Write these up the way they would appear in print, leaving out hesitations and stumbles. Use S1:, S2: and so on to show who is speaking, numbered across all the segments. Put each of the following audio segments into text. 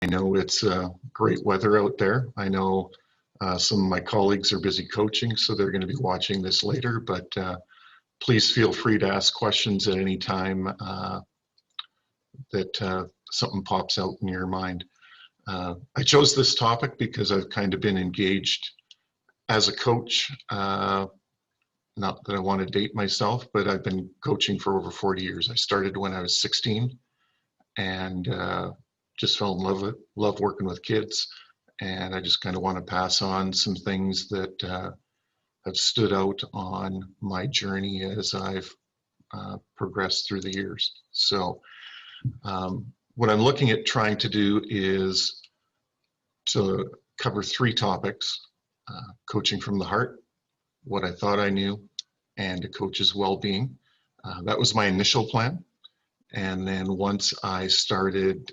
S1: I know it's great weather out there. I know some of my colleagues are busy coaching, so they're going to be watching this later, but please feel free to ask questions at any time that something pops out in your mind. I chose this topic because I've kind of been engaged as a coach. Not that I want to date myself, but I've been coaching for over 40 years. I started when I was 16 and just fell in love working with kids. And I just kind of want to pass on some things that have stood out on my journey as I've progressed through the years. So what I'm looking at trying to do is to cover 3 topics: coaching from the heart, what I thought I knew, and a coach's well-being. That was my initial plan. And then once I started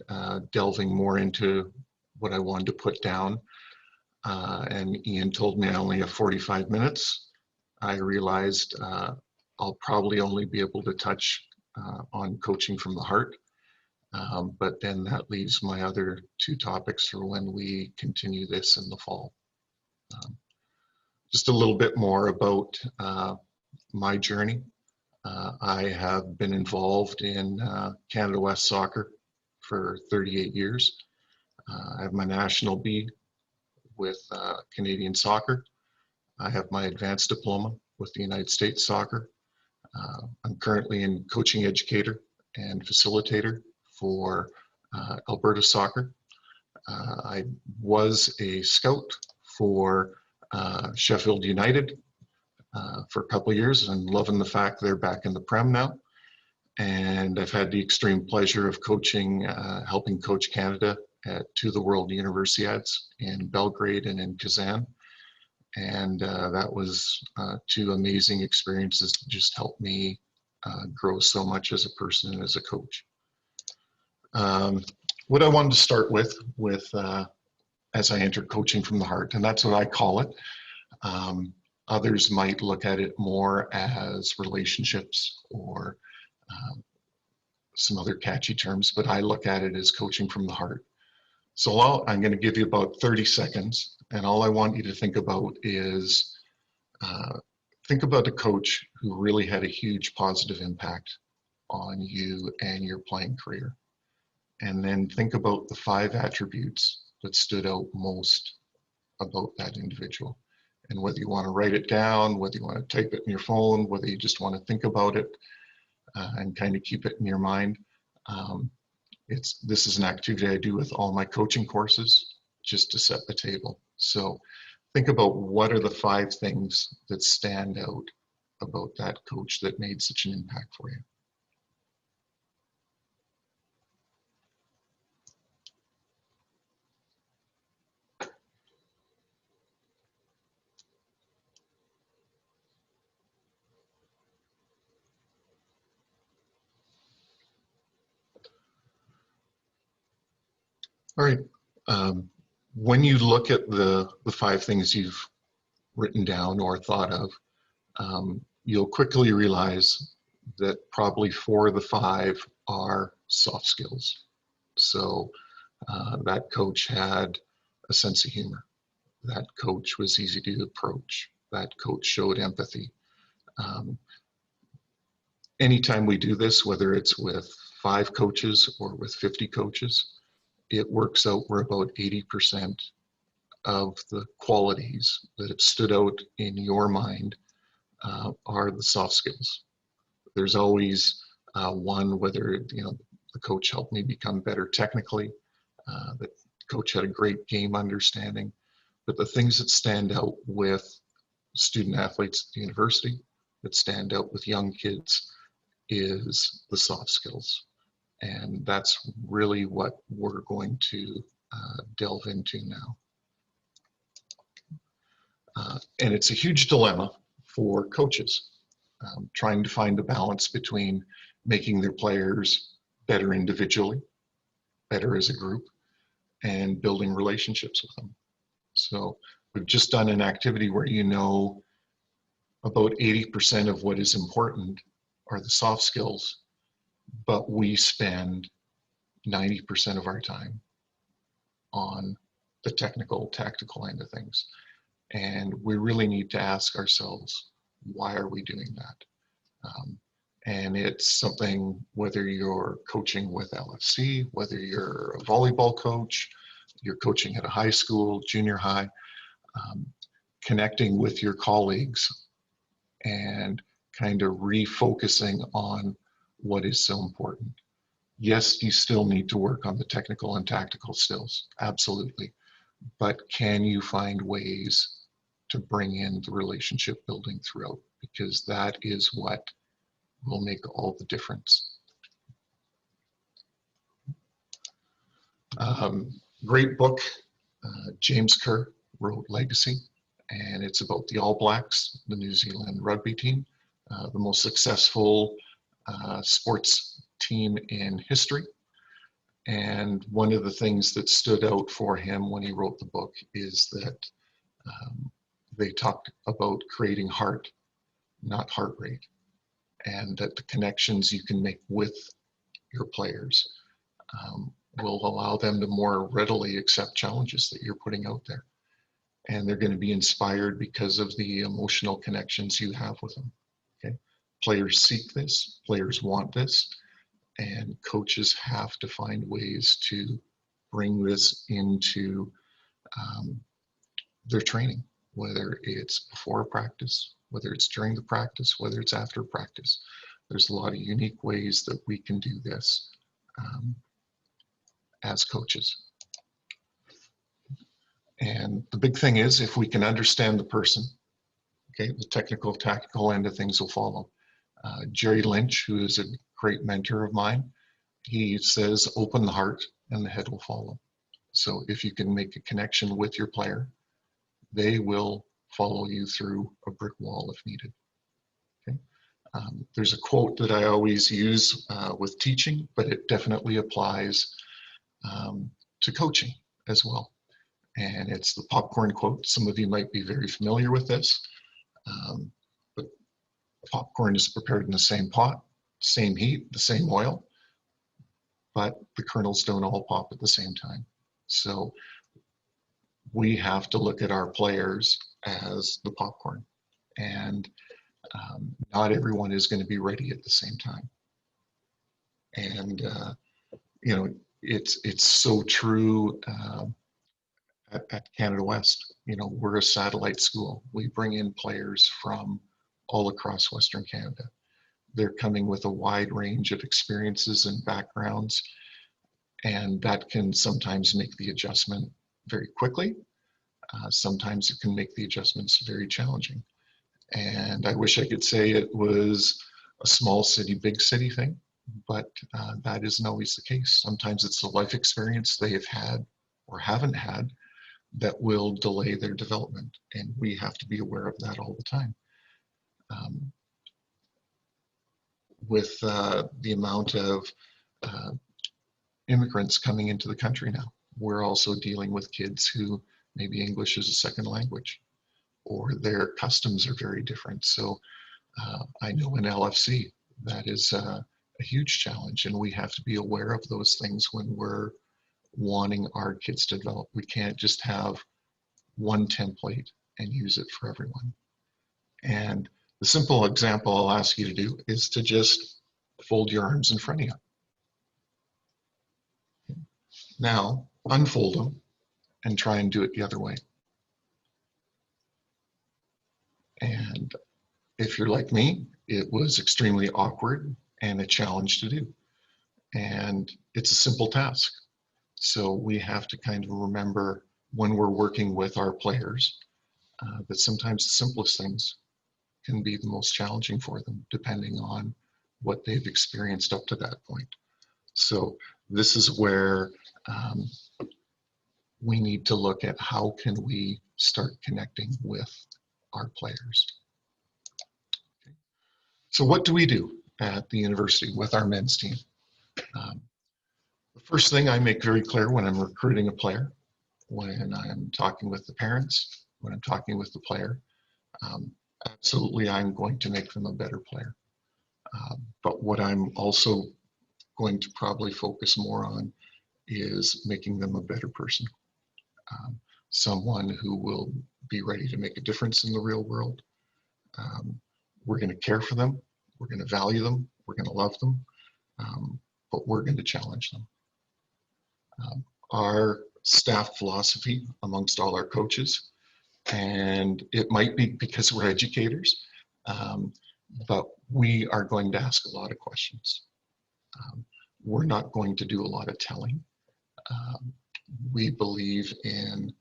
S1: delving more into what I wanted to put down, and Ian told me I only have 45 minutes, I realized I'll probably only be able to touch on coaching from the heart. But then that leaves my other 2 topics for when we continue this in the fall. Just a little bit more about my journey. I have been involved in Canada West soccer for 38 years. I have my National B with Canadian Soccer. I have my advanced diploma with the United States Soccer. I'm currently a coaching educator and facilitator for Alberta Soccer. I was a scout for Sheffield United for a couple of years, and loving the fact they're back in the Prem now. And I've had the extreme pleasure of coaching, helping coach Canada at 2 of the World Universiades in Belgrade and in Kazan. And that was 2 amazing experiences that just helped me grow so much as a person and as a coach. What I wanted to start with as I entered coaching from the heart, and that's what I call it. Others might look at it more as relationships or some other catchy terms, but I look at it as coaching from the heart. So I'm going to give you about 30 seconds, and all I want you to think about is think about a coach who really had a huge positive impact on you and your playing career. And then think about the 5 attributes that stood out most about that individual. And whether you want to write it down, whether you want to type it in your phone, whether you just want to think about it and kind of keep it in your mind. This is an activity I do with all my coaching courses just to set the table. So think about what are the 5 things that stand out about that coach that made such an impact for you. All right, when you look at the 5 things you've written down or thought of, you'll quickly realize that probably 4 of the 5 are soft skills. So that coach had a sense of humor. That coach was easy to approach. That coach showed empathy. Anytime we do this, whether it's with 5 coaches or with 50 coaches, it works out where about 80% of the qualities that have stood out in your mind are the soft skills. There's always one, whether the coach helped me become better technically, the coach had a great game understanding, but the things that stand out with student athletes at the university, that stand out with young kids, is the soft skills. And that's really what we're going to delve into now. And it's a huge dilemma for coaches, trying to find a balance between making their players better individually, better as a group, and building relationships with them. So we've just done an activity where about 80% of what is important are the soft skills, but we spend 90% of our time the technical, tactical end of things. And we really need to ask ourselves, why are we doing that? And it's something, whether you're coaching with LFC, whether you're a volleyball coach, you're coaching at a high school, junior high, connecting with your colleagues and kind of refocusing on what is so important. Yes, you still need to work on the technical and tactical skills, absolutely. But can you find ways to bring in the relationship building throughout? Because that is what will make all the difference. Great book. James Kerr wrote Legacy, and it's about the All Blacks, the New Zealand rugby team, the most successful sports team in history. And one of the things that stood out for him when he wrote the book is that they talked about creating heart, not heart rate, and that the connections you can make with your players will allow them to more readily accept challenges that you're putting out there. And they're going to be inspired because of the emotional connections you have with them. Okay? Players seek this, players want this, and coaches have to find ways to bring this into their training, whether it's before practice, whether it's during the practice, whether it's after practice. There's a lot of unique ways that we can do this as coaches. And the big thing is, if we can understand the person, okay, the technical, tactical end of things will follow. Jerry Lynch, who is a great mentor of mine, he says, open the heart and the head will follow. So if you can make a connection with your player, they will follow you through a brick wall if needed. Okay? There's a quote that I always use with teaching, but it definitely applies to coaching as well. And it's the popcorn quote. Some of you might be very familiar with this, but popcorn is prepared in the same pot, same heat, the same oil, but the kernels don't all pop at the same time. So we have to look at our players as the popcorn, and not everyone is going to be ready at the same time. And you know, it's so true at Canada West. You know, we're a satellite school. We bring in players from all across Western Canada. They're coming with a wide range of experiences and backgrounds, and that can sometimes make the adjustment very quickly. Sometimes it can make the adjustments very challenging. And I wish I could say it was a small city, big city thing, but that isn't always the case. Sometimes it's the life experience they have had or haven't had that will delay their development. And we have to be aware of that all the time. With the amount of immigrants coming into the country now, we're also dealing with kids who maybe English is a second language, or their customs are very different. So I know in LFC, that is a huge challenge, and we have to be aware of those things when we're wanting our kids to develop. We can't just have one template and use it for everyone. And the simple example I'll ask you to do is to just fold your arms in front of you. Now, unfold them and try and do it the other way. And if you're like me, it was extremely awkward and a challenge to do. And it's a simple task. So we have to kind of remember when we're working with our players that sometimes the simplest things can be the most challenging for them, depending on what they've experienced up to that point. So this is where we need to look at how can we start connecting with our players. Okay. So what do we do at the university with our men's team? The first thing I make very clear when I'm recruiting a player, when I'm talking with the parents, when I'm talking with the player, absolutely I'm going to make them a better player. But what I'm also going to probably focus more on is making them a better person. someone who will be ready to make a difference in the real world. We're going to care for them. We're going to value them. We're going to love them. But we're going to challenge them. Our staff philosophy amongst all our coaches, and it might be because we're educators, but we are going to ask a lot of questions. We're not going to do a lot of telling. We believe in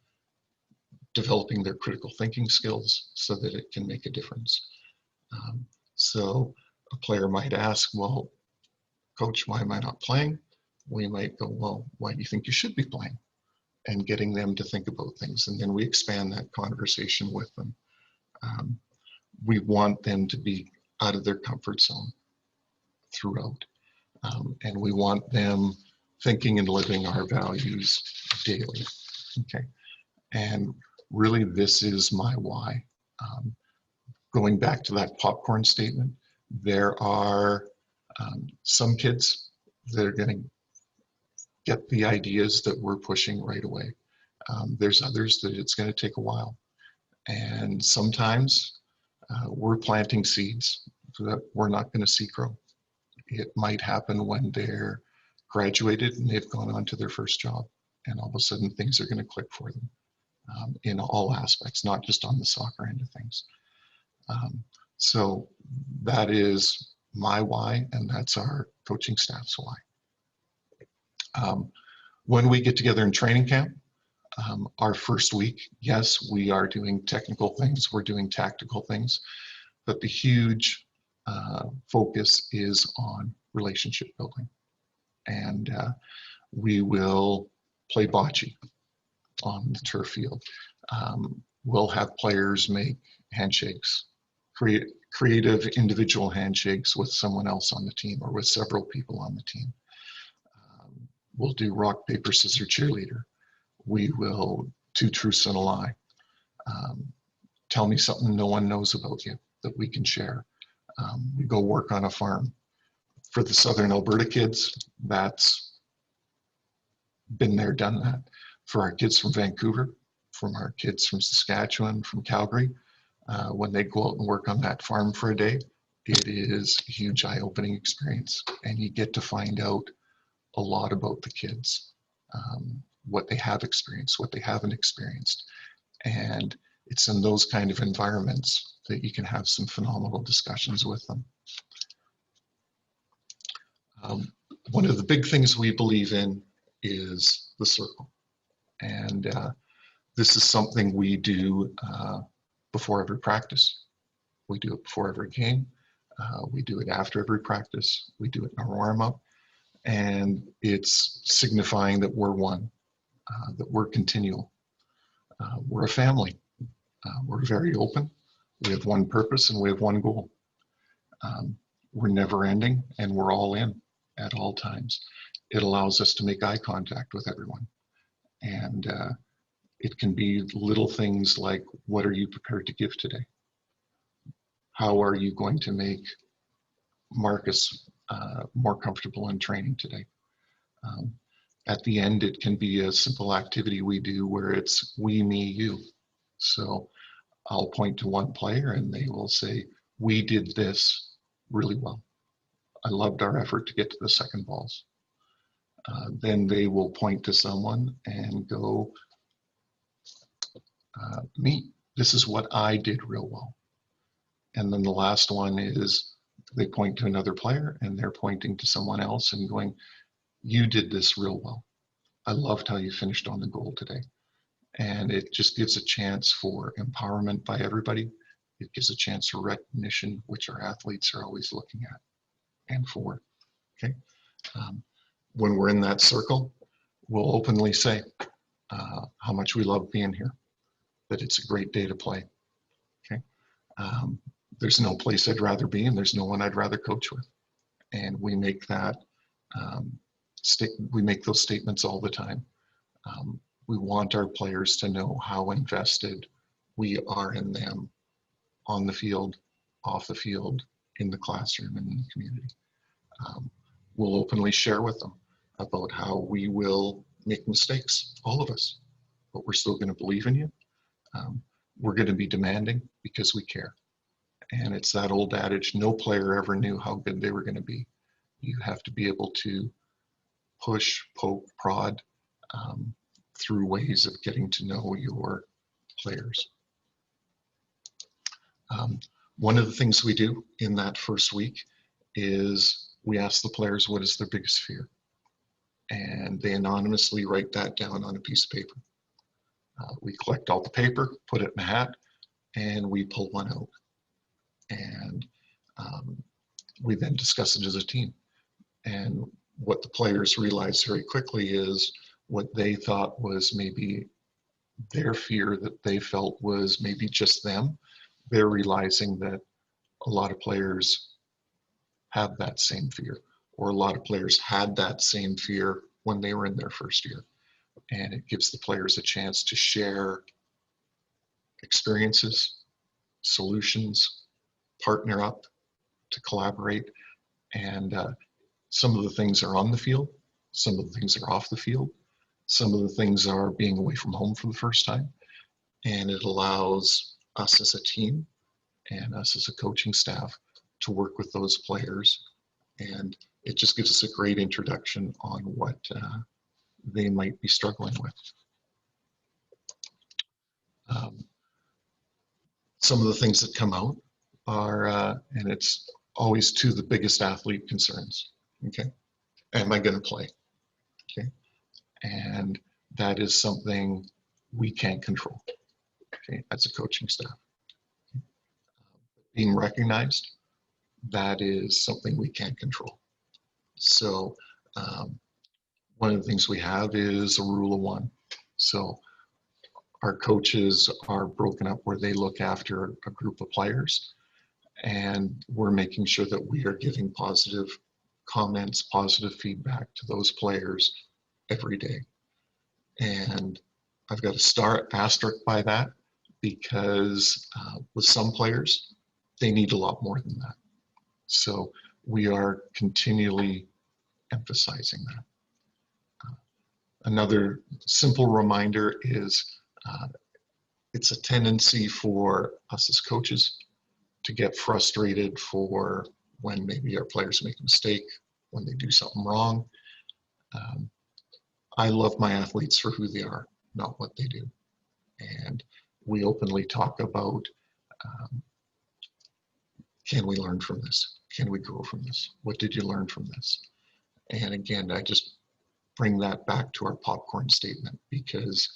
S1: developing their critical thinking skills so that it can make a difference. So a player might ask, well, coach, why am I not playing? We might go, well, why do you think you should be playing? And getting them to think about things. And then we expand that conversation with them. We want them to be out of their comfort zone throughout. And we want them thinking and living our values daily. Okay. And really, this is my why. Going back to that popcorn statement, there are some kids that are going to get the ideas that we're pushing right away. There's others that it's going to take a while. And sometimes we're planting seeds that we're not going to see grow. It might happen when they're graduated and they've gone on to their first job, and all of a sudden things are going to click for them in all aspects, not just on the soccer end of things. So that is my why, and that's our coaching staff's why. When we get together in training camp, our first week, yes, we are doing technical things, we're doing tactical things, but the huge focus is on relationship building. And we will play bocce on the turf field. We'll have players make handshakes, creative individual handshakes with someone else on the team or with several people on the team. We'll do rock, paper, scissors, cheerleader. We will do truths and a lie. Tell me something no one knows about you that we can share. We go work on a farm. For the Southern Alberta kids, that's been there, done that. For our kids from Vancouver, from our kids from Saskatchewan, from Calgary, when they go out and work on that farm for a day, it is a huge eye-opening experience. And you get to find out a lot about the kids, what they have experienced, what they haven't experienced. And it's in those kind of environments that you can have some phenomenal discussions with them. One of the big things we believe in is the circle. And this is something we do before every practice. We do it before every game. We do it after every practice. We do it in our warm-up. And it's signifying that we're one, that we're continual. We're a family. We're very open. We have one purpose and we have one goal. We're never ending and we're all in at all times. It allows us to make eye contact with everyone. And it can be little things like, what are you prepared to give today? How are you going to make Marcus more comfortable in training today? At the end, it can be a simple activity we do where it's we, me, you. So I'll point to one player and they will say, we did this really well. I loved our effort to get to the second balls. Then they will point to someone and go, me, this is what I did real well. And then the last one is they point to another player and they're pointing to someone else and going, you did this real well. I loved how you finished on the goal today. And it just gives a chance for empowerment by everybody. It gives a chance for recognition, which our athletes are always looking at and for. Okay. When we're in that circle, we'll openly say how much we love being here, that it's a great day to play. Okay. There's no place I'd rather be and there's no one I'd rather coach with. And we make that, we make those statements all the time. We want our players to know how invested we are in them on the field, off the field, in the classroom, and in the community. We'll openly share with them about how we will make mistakes, all of us. but we're still going to believe in you. We're going to be demanding because we care. And it's that old adage, no player ever knew how good they were going to be. You have to be able to push, poke, prod through ways of getting to know your players. One of the things we do in that first week is we ask the players what is their biggest fear. And they anonymously write that down on a piece of paper. We collect all the paper, put it in a hat, and we pull one out. And we then discuss it as a team. And what the players realized very quickly is what they thought was maybe their fear that they felt was maybe just them. They're realizing that a lot of players have that same fear, or a lot of players had that same fear when they were in their first year. And it gives the players a chance to share experiences, solutions, partner up, to collaborate. And some of the things are on the field, some of the things are off the field, some of the things are being away from home for the first time. And it allows us as a team and us as a coaching staff to work with those players. And it just gives us a great introduction on what they might be struggling with. Some of the things that come out are, and it's always to the biggest athlete concerns, okay? Am I gonna play, okay? And that is something we can't control, okay, as a coaching staff. Being recognized, that is something we can't control. So one of the things we have is a rule of one. So our coaches are broken up where they look after a group of players, and we're making sure that we are giving positive comments, positive feedback to those players every day. And I've got a asterisk by that, because with some players, they need a lot more than that. So we are continually emphasizing that. Another simple reminder is it's a tendency for us as coaches to get frustrated for when maybe our players make a mistake, when they do something wrong. I love my athletes for who they are, not what they do. And we openly talk about, can we learn from this? Can we grow from this? What did you learn from this? And again, I just bring that back to our popcorn statement, because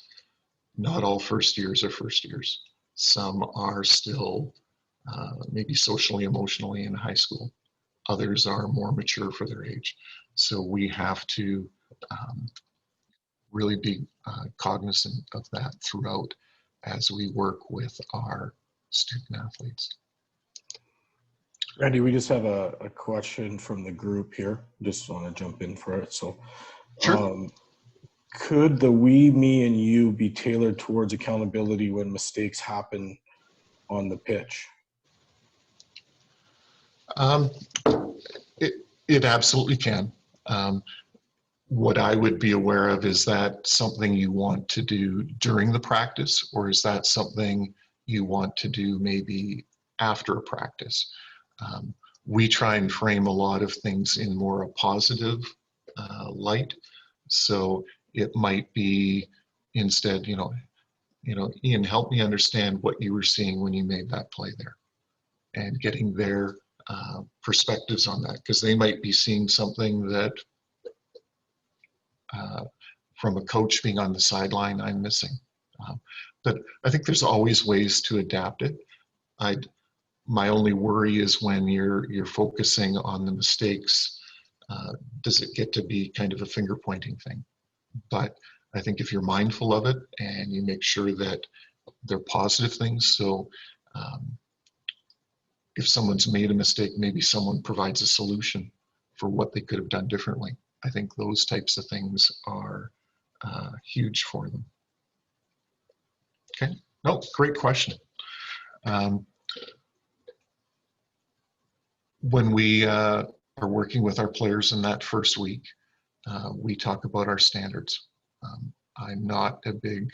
S1: not all first years are first years. Some are still maybe socially, emotionally in high school. Others are more mature for their age. So we have to really be cognizant of that throughout as we work with our student athletes.
S2: Randy, we just have a question from the group here. Just want to jump in for it. So,
S1: sure.
S2: Could the we, me, and you be tailored towards accountability when mistakes happen on the pitch?
S1: It absolutely can. What I would be aware of, is that something you want to do during the practice, or is that something you want to do maybe after a practice? We try and frame a lot of things in more a positive light. So it might be instead, Ian, help me understand what you were seeing when you made that play there, and getting their perspectives on that, because they might be seeing something that from a coach being on the sideline, I'm missing. But I think there's always ways to adapt it. My only worry is when you're focusing on the mistakes, does it get to be kind of a finger pointing thing? But I think if you're mindful of it and you make sure that they're positive things, so if someone's made a mistake, maybe someone provides a solution for what they could have done differently. I think those types of things are huge for them. Okay, no, great question. When we are working with our players in that first week, we talk about our standards. I'm not a big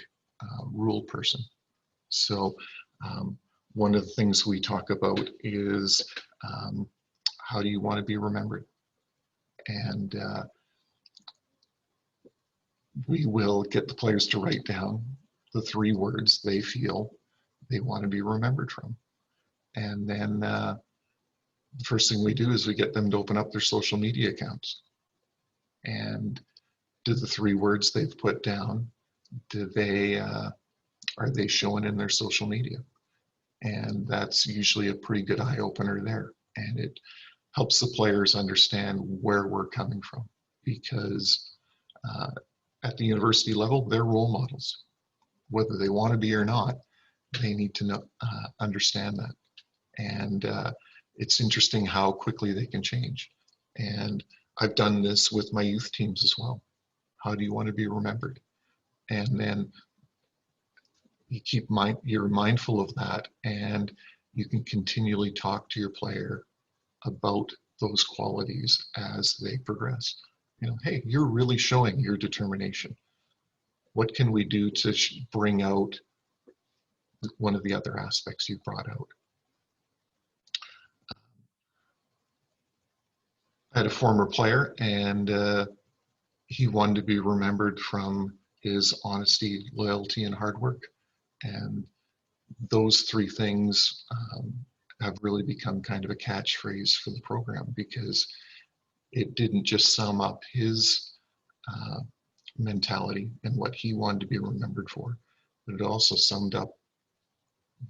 S1: rule person. So one of the things we talk about is how do you want to be remembered? And we will get the players to write down the 3 words they feel they want to be remembered from. And then the first thing we do is we get them to open up their social media accounts. And do the 3 words they've put down, are they showing in their social media? And that's usually a pretty good eye opener there. And it helps the players understand where we're coming from, because at the university level, they're role models. Whether they want to be or not, they need to know, understand that. And it's interesting how quickly they can change. And I've done this with my youth teams as well. How do you want to be remembered? And then you're mindful of that, and you can continually talk to your player about those qualities as they progress. You know, hey, you're really showing your determination. What can we do to bring out one of the other aspects you brought out? I had a former player, and he wanted to be remembered from his honesty, loyalty, and hard work. And those 3 things have really become kind of a catchphrase for the program, because it didn't just sum up his mentality and what he wanted to be remembered for, but it also summed up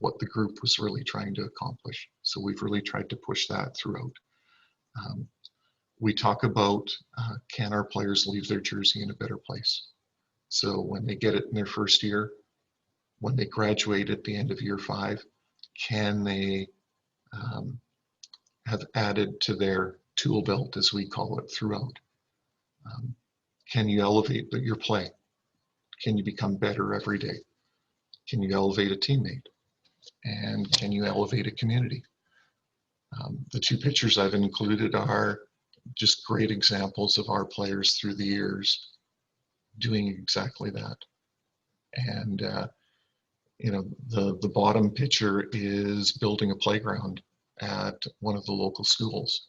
S1: what the group was really trying to accomplish. So we've really tried to push that throughout. We talk about, can our players leave their jersey in a better place? So when they get it in their first year, when they graduate at the end of year 5, can they have added to their tool belt, as we call it, throughout? Can you elevate your play? Can you become better every day? Can you elevate a teammate? And can you elevate a community? The 2 pictures I've included are just great examples of our players through the years doing exactly that. And you know, the bottom picture is building a playground at one of the local schools.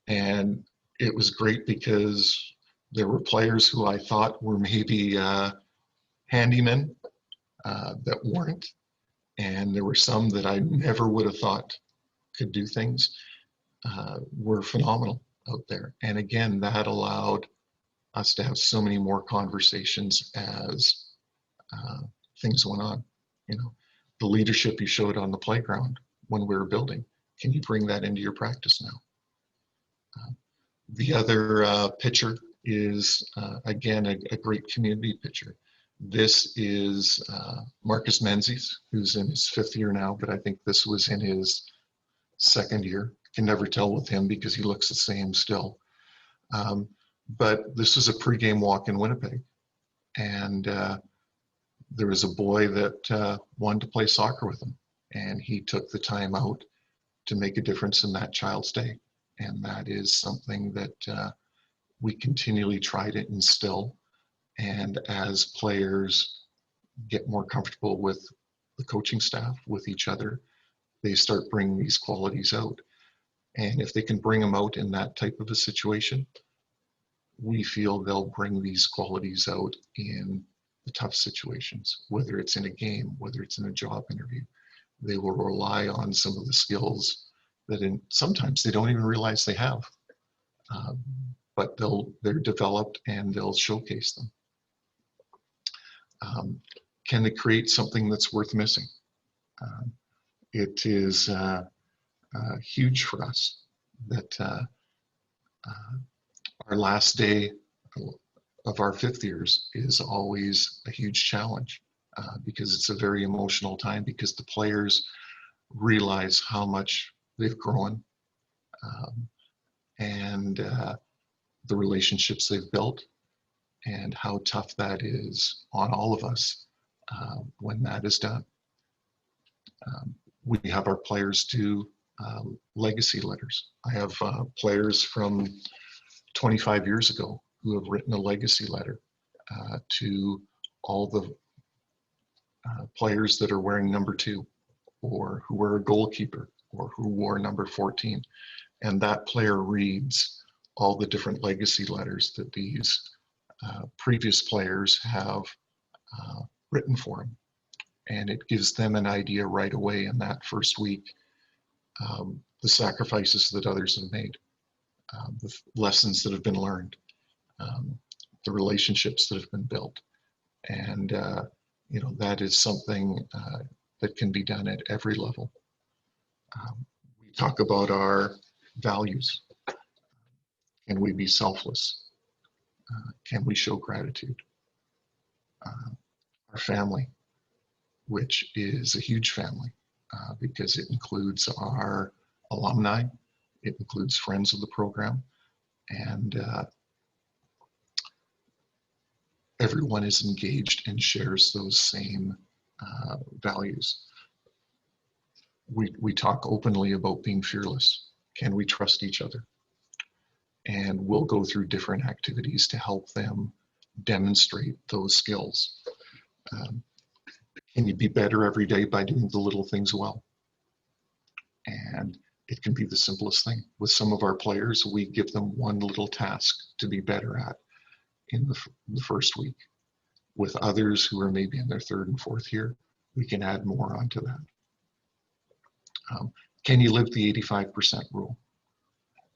S1: And it was great because there were players who I thought were maybe handymen that weren't. And there were some that I never would have thought could do things, were phenomenal out there. And again, that allowed us to have so many more conversations as things went on. You know, the leadership you showed on the playground when we were building, can you bring that into your practice now? The other picture is, again, a great community picture. This is Marcus Menzies, who's in his 5th year now, but I think this was in his 2nd year. Can never tell with him because he looks the same still. But this is a pregame walk in Winnipeg. And there was a boy that wanted to play soccer with him. And he took the time out to make a difference in that child's day. And that is something that we continually try to instill. And as players get more comfortable with the coaching staff, with each other, they start bringing these qualities out. And if they can bring them out in that type of a situation, we feel they'll bring these qualities out in the tough situations, whether it's in a game, whether it's in a job interview. They will rely on some of the skills that sometimes they don't even realize they have, but they're developed and they'll showcase them. Can they create something that's worth missing? It is huge for us that our last day of our 5th years is always a huge challenge because it's a very emotional time, because the players realize how much they've grown and the relationships they've built, and how tough that is on all of us when that is done. We have our players do legacy letters. I have players from 25 years ago who have written a legacy letter to all the players that are wearing number 2, or who were a goalkeeper, or who wore number 14. And that player reads all the different legacy letters that these previous players have written for him. And it gives them an idea right away in that first week, the sacrifices that others have made, the lessons that have been learned, the relationships that have been built. And that is something that can be done at every level. We talk about our values. Can we be selfless? Can we show gratitude? Our family, which is a huge family, because it includes our alumni, it includes friends of the program, and everyone is engaged and shares those same values. We talk openly about being fearless. Can we trust each other? And we'll go through different activities to help them demonstrate those skills. Can you be better every day by doing the little things well? And it can be the simplest thing. With some of our players, we give them one little task to be better at in the first week. With others who are maybe in their 3rd and 4th year, we can add more onto that. Can you live the 85% rule?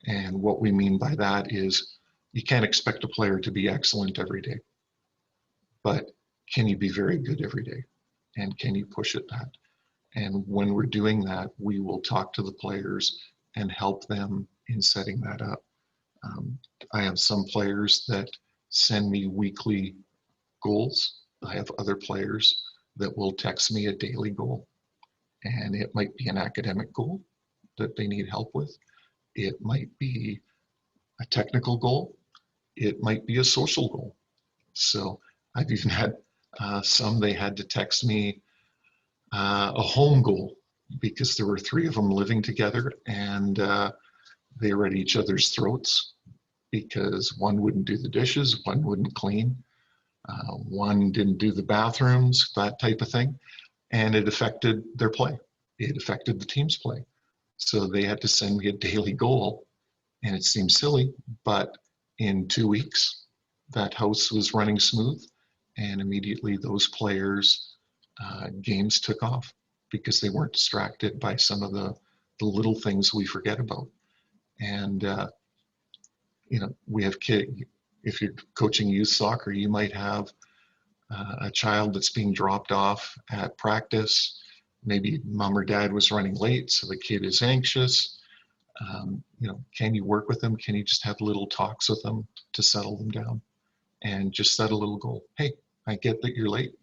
S1: And what we mean by that is you can't expect a player to be excellent every day, but can you be very good every day? And can you push at that? And when we're doing that, we will talk to the players and help them in setting that up. I have some players that send me weekly goals. I have other players that will text me a daily goal. And it might be an academic goal that they need help with. It might be a technical goal. It might be a social goal. So I've even had some, they had to text me a home goal because there were 3 of them living together, and they were at each other's throats because one wouldn't do the dishes, one wouldn't clean, one didn't do the bathrooms, that type of thing. And it affected their play. It affected the team's play. So they had to send me a daily goal, and it seemed silly, but in 2 weeks, that house was running smooth, and immediately those players' games took off because they weren't distracted by some of the little things we forget about. And we have kids. If you're coaching youth soccer, you might have a child that's being dropped off at practice. Maybe mom or dad was running late, so the kid is anxious. Can you work with them? Can you just have little talks with them to settle them down? And just set a little goal. Hey, I get that you're late.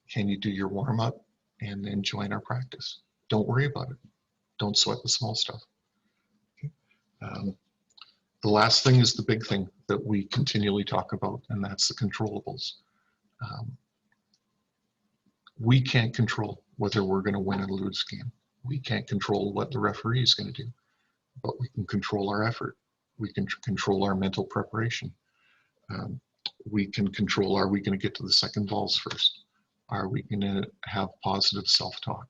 S1: Can you do your warm up and then join our practice? Don't worry about it. Don't sweat the small stuff. Okay. The last thing is the big thing that we continually talk about, and that's the controllables. We can't control whether we're going to win or lose a game. We can't control what the referee is going to do, but we can control our effort. We can control our mental preparation. We can control, are we going to get to the second balls first? Are we going to have positive self-talk?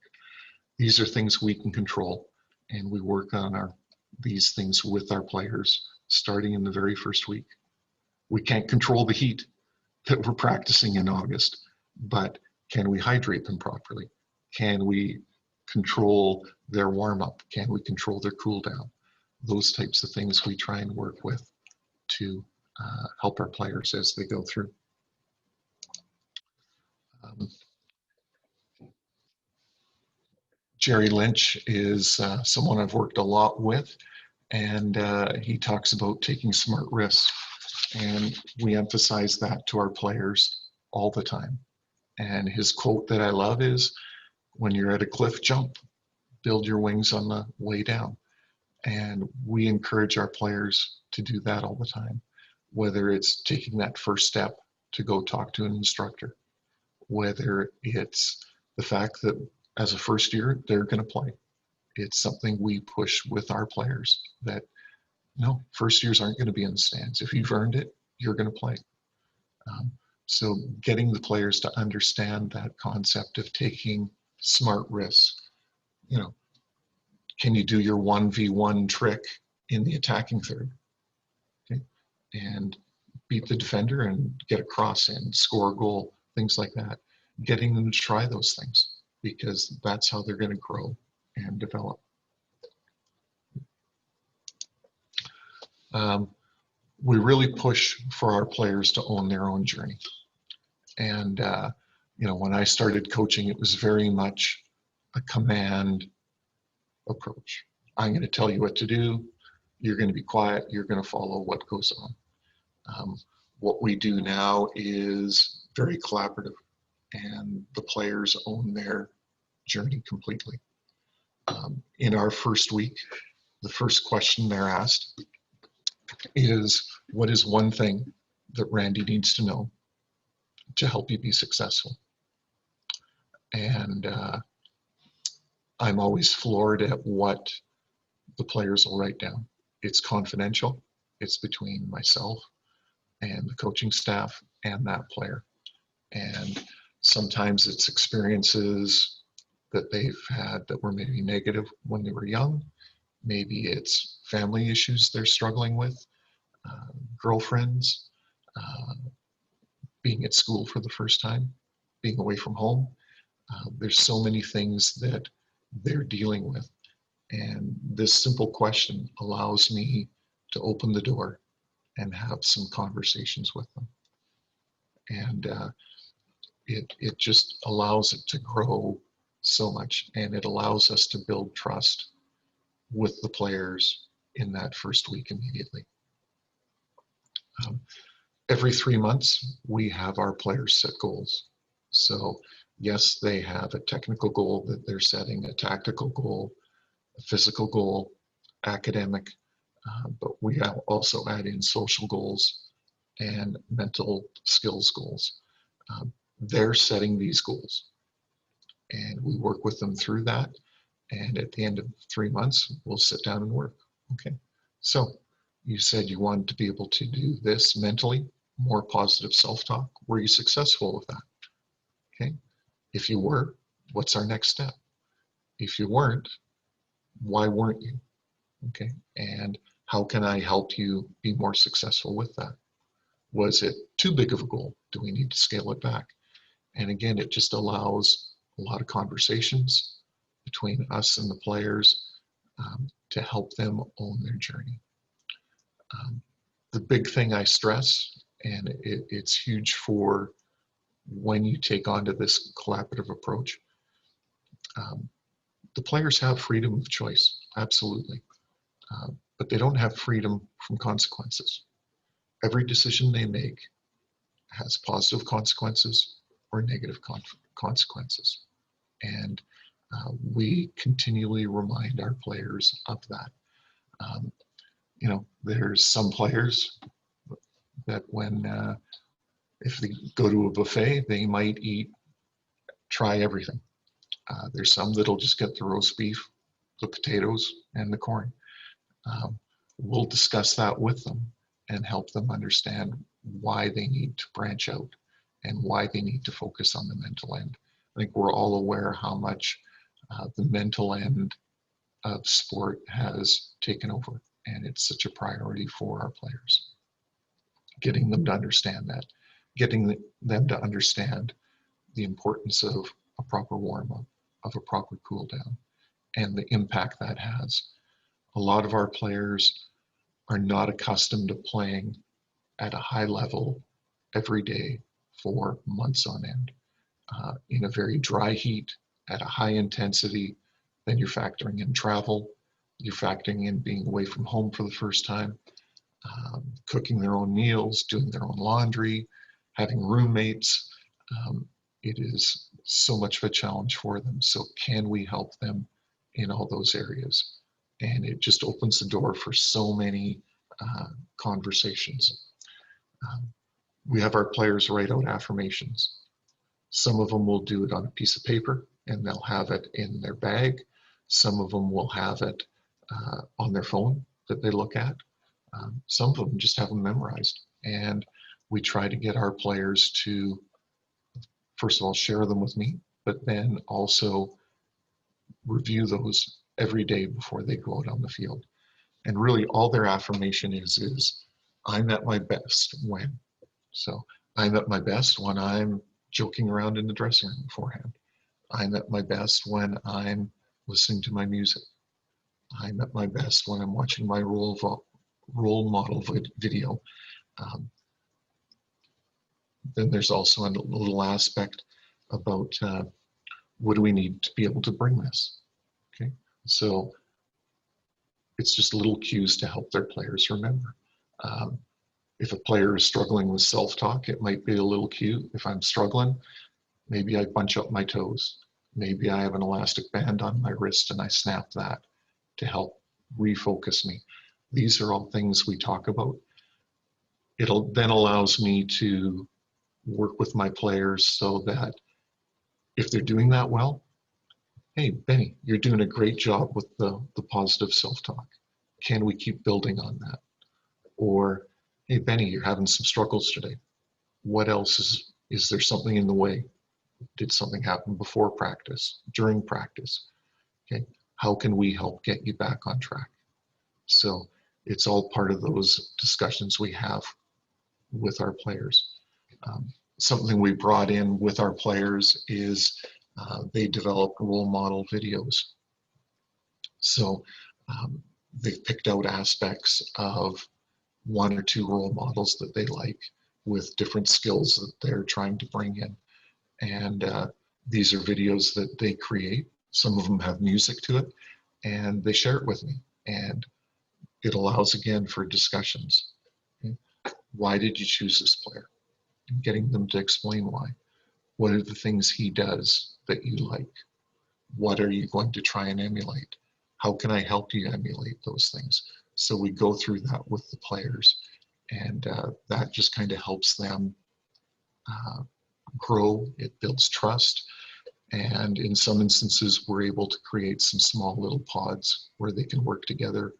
S1: These are things we can control, and we work on these things with our players starting in the very first week. We can't control the heat that we're practicing in August, but can we hydrate them properly? Can we control their warm-up? Can we control their cool-down? Those types of things we try and work with to help our players as they go through. Jerry Lynch is someone I've worked a lot with, and he talks about taking smart risks, and we emphasize that to our players all the time. And his quote that I love is, when you're at a cliff, jump, build your wings on the way down. And we encourage our players to do that all the time, whether it's taking that first step to go talk to an instructor, whether it's the fact that as a first year, they're going to play. It's something we push with our players that, no, first years aren't going to be in the stands. If you've earned it, you're going to play. So getting the players to understand that concept of taking smart risks. You know, can you do your 1v1 trick in the attacking third? Okay. And beat the defender and get a cross in, score a goal, things like that. Getting them to try those things, because that's how they're going to grow and develop. We really push for our players to own their own journey. And, you know, when I started coaching, it was very much a command approach. I'm going to tell you what to do. You're going to be quiet. You're going to follow what goes on. What we do now is very collaborative, and the players own their journey completely. In our first week, the first question they're asked is, what is one thing that Randy needs to know to help you be successful? And I'm always floored at what the players will write down. It's confidential. It's between myself and the coaching staff and that player. And sometimes it's experiences that they've had that were maybe negative when they were young. Maybe it's family issues they're struggling with, girlfriends, being at school for the first time, being away from home. There's so many things that they're dealing with. And this simple question allows me to open the door and have some conversations with them. And it just allows it to grow so much, and it allows us to build trust with the players in that first week immediately. Every 3 months, we have our players set goals. So yes, they have a technical goal that they're setting, a tactical goal, a physical goal, academic, but we also add in social goals and mental skills goals. They're setting these goals, and we work with them through that. And at the end of 3 months, we'll sit down and work. Okay, so you said you wanted to be able to do this mentally, more positive self-talk. Were you successful with that? Okay, if you were, what's our next step? If you weren't, why weren't you? Okay, and how can I help you be more successful with that? Was it too big of a goal? Do we need to scale it back? And again, it just allows a lot of conversations between us and the players to help them own their journey. The big thing I stress, and it's huge for when you take on to this collaborative approach, the players have freedom of choice, absolutely. But they don't have freedom from consequences. Every decision they make has positive consequences or negative consequences. And we continually remind our players of that. You know, there's some players that when, if they go to a buffet, they might try everything. There's some that'll just get the roast beef, the potatoes, and the corn. We'll discuss that with them and help them understand why they need to branch out and why they need to focus on the mental end. I think we're all aware how much the mental end of sport has taken over, and it's such a priority for our players. Getting them to understand that, getting them to understand the importance of a proper warm-up, of a proper cool-down, and the impact that has. A lot of our players are not accustomed to playing at a high level every day for months on end. In a very dry heat, at a high intensity, then you're factoring in travel, you're factoring in being away from home for the first time, cooking their own meals, doing their own laundry, having roommates. It is so much of a challenge for them. So can we help them in all those areas? And it just opens the door for so many conversations. We have our players write out affirmations. Some of them will do it on a piece of paper and they'll have it in their bag. Some of them will have it on their phone that they look at. Some of them just have them memorized. And we try to get our players to, first of all, share them with me, but then also review those every day before they go out on the field. And really all their affirmation is I'm at my best when. So I'm at my best when I'm joking around in the dressing room beforehand. I'm at my best when I'm listening to my music. I'm at my best when I'm watching my role model video. Then there's also a little aspect about what do we need to be able to bring this, okay? So it's just little cues to help their players remember. If a player is struggling with self-talk, it might be a little cue. If I'm struggling, maybe I bunch up my toes. Maybe I have an elastic band on my wrist and I snap that to help refocus me. These are all things we talk about. It'll then allows me to work with my players so that if they're doing that well, hey, Benny, you're doing a great job with the positive self-talk. Can we keep building on that? Or, hey, Benny, you're having some struggles today. What else is there something in the way? Did something happen before practice, during practice? Okay, how can we help get you back on track? So it's all part of those discussions we have with our players. Something we brought in with our players is they developed role model videos. So they've picked out aspects of 1 or 2 role models that they like with different skills that they're trying to bring in. And these are videos that they create. Some of them have music to it, and they share it with me. And it allows, again, for discussions. Okay? Why did you choose this player? Getting them to explain why. What are the things he does that you like? What are you going to try and emulate? How can I help you emulate those things? So we go through that with the players, and that just kind of helps them grow. It builds trust, and in some instances we're able to create some small little pods where they can work together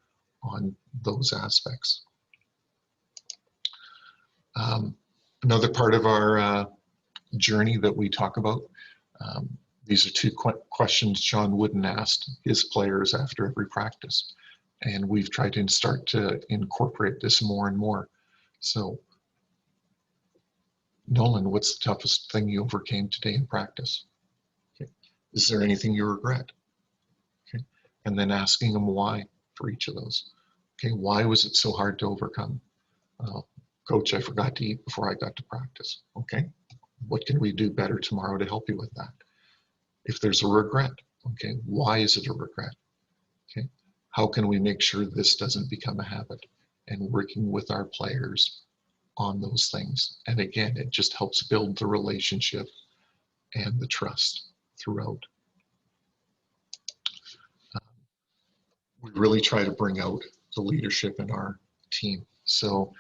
S1: on those aspects. Another part of our journey that we talk about, these are 2 questions John Wooden asked his players after every practice, and we've tried to start to incorporate this more and more. So, Nolan, what's the toughest thing you overcame today in practice? Okay. Is there anything you regret? Okay. And then asking them why for each of those. Okay, why was it so hard to overcome? Coach, I forgot to eat before I got to practice. Okay, what can we do better tomorrow to help you with that? If there's a regret, okay, why is it a regret? Okay, how can we make sure this doesn't become a habit? And working with our players on those things. And again, it just helps build the relationship and the trust throughout. We really try to bring out the leadership in our team. So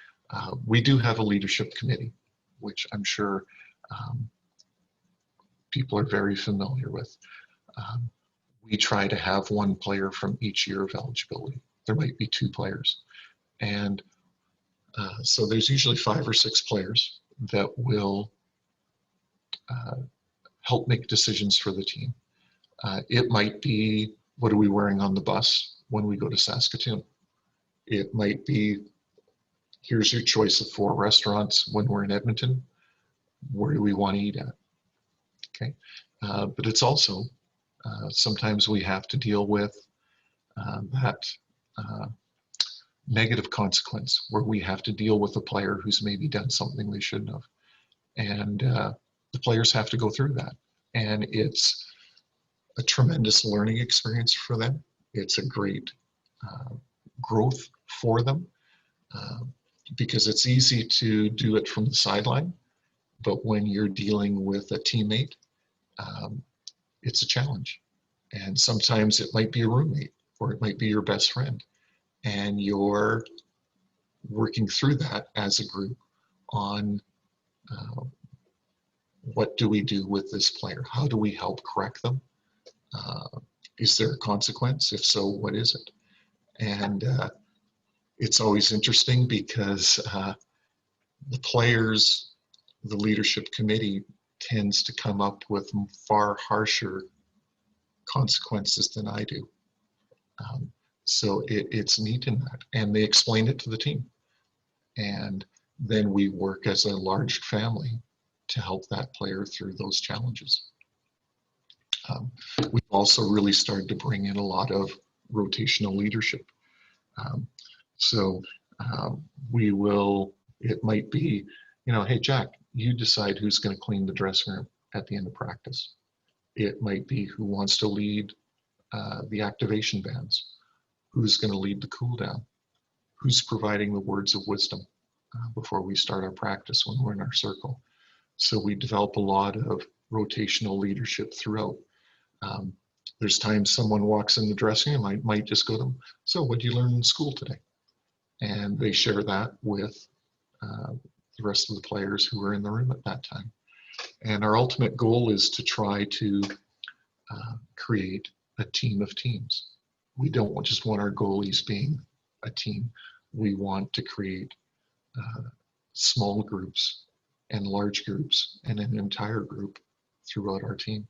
S1: we do have a leadership committee, which I'm sure people are very familiar with. We try to have 1 player from each year of eligibility. There might be 2 players. And so there's usually 5 or 6 players that will help make decisions for the team. It might be, what are we wearing on the bus when we go to Saskatoon? It might be, here's your choice of 4 restaurants when we're in Edmonton. Where do we want to eat at? Okay, but it's also, sometimes we have to deal with that negative consequence where we have to deal with a player who's maybe done something they shouldn't have. And the players have to go through that. And it's a tremendous learning experience for them. It's a great growth for them because it's easy to do it from the sideline. But when you're dealing with a teammate, it's a challenge. And sometimes it might be a roommate or it might be your best friend. And you're working through that as a group on what do we do with this player? How do we help correct them? Is there a consequence? If so, what is it? And it's always interesting because The players, the leadership committee tends to come up with far harsher consequences than I do. So it's neat in that. And they explain it to the team. And then we work as a large family to help that player through those challenges. We've also really started to bring in a lot of rotational leadership. We will, it might be, you know, hey, Jack, you decide who's going to clean the dressing room at the end of practice. It might be who wants to lead the activation bands, who's going to lead the cool down, who's providing the words of wisdom before we start our practice when we're in our circle. So we develop a lot of rotational leadership throughout. There's times someone walks in the dressing room, I might just go to them, so what did you learn in school today? And they share that with the rest of the players who are in the room at that time. And our ultimate goal is to try to create a team of teams. We don't just want our goalies being a team. We want to create small groups and large groups and an entire group throughout our team.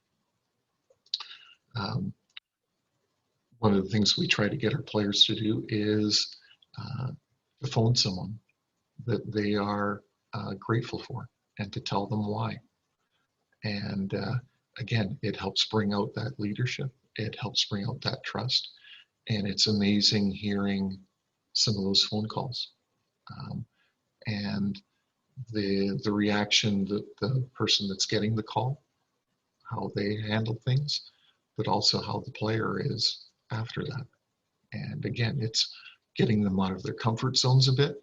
S1: One of the things we try to get our players to do is to phone someone that they are grateful for and to tell them why. And again, it helps bring out that leadership. It helps bring out that trust. And it's amazing hearing some of those phone calls. And the reaction that the person that's getting the call, how they handle things, but also how the player is after that. And again, it's getting them out of their comfort zones a bit,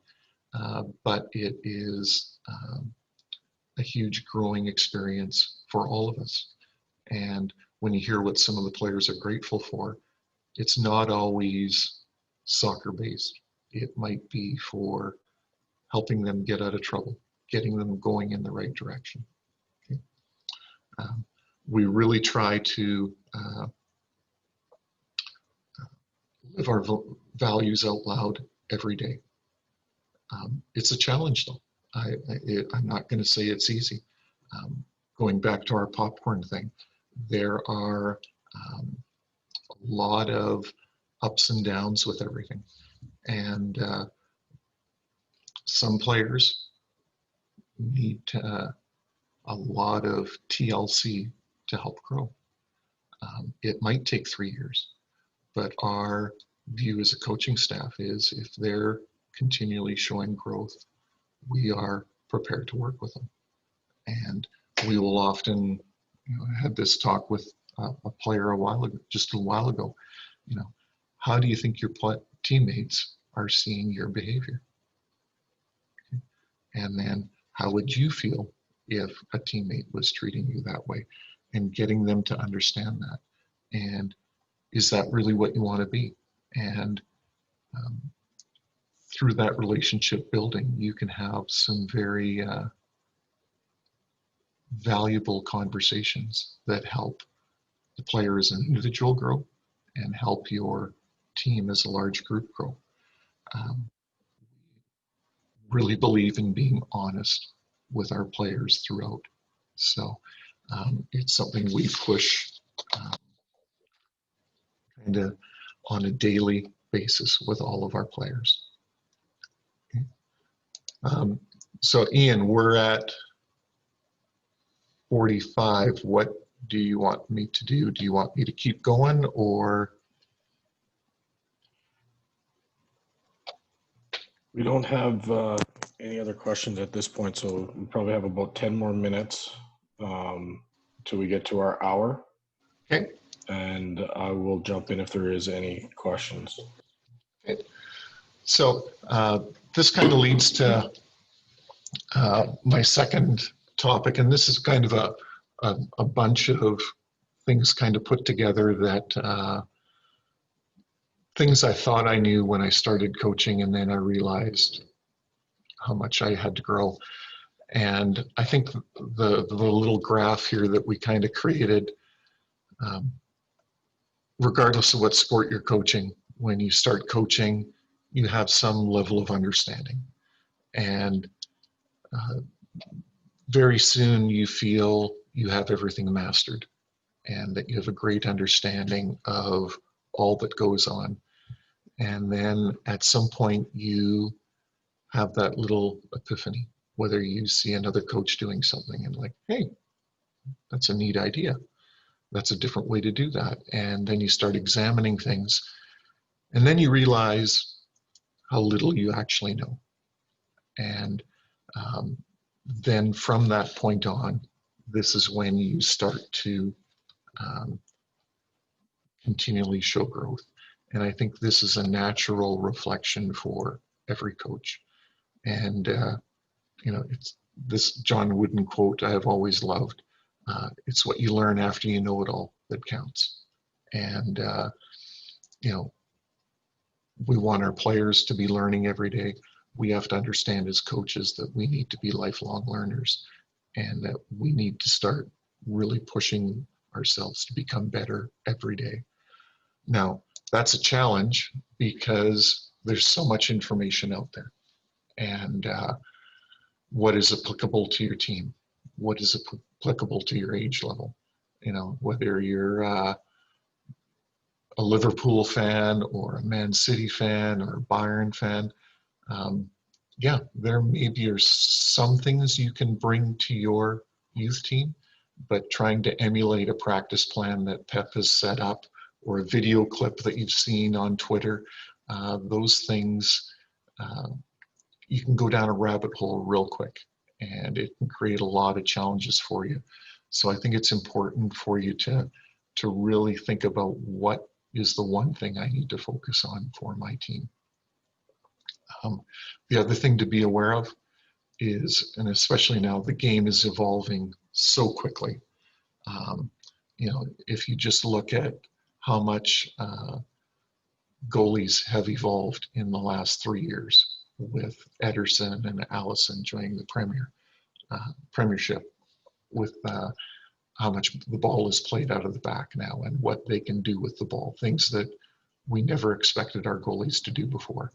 S1: but it is a huge growing experience for all of us. And when you hear what some of the players are grateful for, it's not always soccer based. It might be for helping them get out of trouble, getting them going in the right direction. Okay. We really try to live our values out loud every day. It's a challenge though. I'm not going to say it's easy. Going back to our popcorn thing, there are a lot of ups and downs with everything. And some players need a lot of TLC to help grow. It might take 3 years, but our view as a coaching staff is if they're continually showing growth, we are prepared to work with them. And we will often, you know, I had this talk with a player just a while ago, you know, how do you think your teammates are seeing your behavior? Okay. And then how would you feel if a teammate was treating you that way? And getting them to understand that. And is that really what you want to be? And through that relationship building, you can have some very valuable conversations that help the player as an individual grow and help your team as a large group grow. Really believe in being honest with our players throughout. So it's something we push kind of on a daily basis with all of our players. Okay. So Ian, we're at 45. What do you want me to do? Do you want me to keep going or?
S2: We don't have any other questions at this point, so we probably have about 10 more minutes till we get to our hour.
S1: Okay.
S2: And I will jump in if there is any questions.
S1: Okay. So this kind of leads to my second topic, and this is kind of a bunch of things kind of put together that things I thought I knew when I started coaching, and then I realized how much I had to grow. And I think the little graph here that we kind of created, regardless of what sport you're coaching, when you start coaching, you have some level of understanding. And very soon you feel you have everything mastered and that you have a great understanding of all that goes on. And then at some point you have that little epiphany, whether you see another coach doing something and like, hey, that's a neat idea. That's a different way to do that. And then you start examining things. And then you realize how little you actually know. And then from that point on, this is when you start to continually show growth. And I think this is a natural reflection for every coach. And, it's this John Wooden quote I have always loved. It's what you learn after you know it all that counts. And, we want our players to be learning every day. We have to understand as coaches that we need to be lifelong learners and that we need to start really pushing ourselves to become better every day. Now, that's a challenge because there's so much information out there. And what is applicable to your team? What is applicable to your age level? Whether you're a Liverpool fan or a Man City fan or a Bayern fan, there maybe are some things you can bring to your youth team, but trying to emulate a practice plan that Pep has set up or a video clip that you've seen on Twitter, those things, you can go down a rabbit hole real quick and it can create a lot of challenges for you. So I think it's important for you to really think about what is the one thing I need to focus on for my team. The other thing to be aware of is, and especially now, the game is evolving so quickly. If you just look at how much goalies have evolved in the last 3 years with Ederson and Allison joining the Premiership, with how much the ball is played out of the back now and what they can do with the ball, things that we never expected our goalies to do before.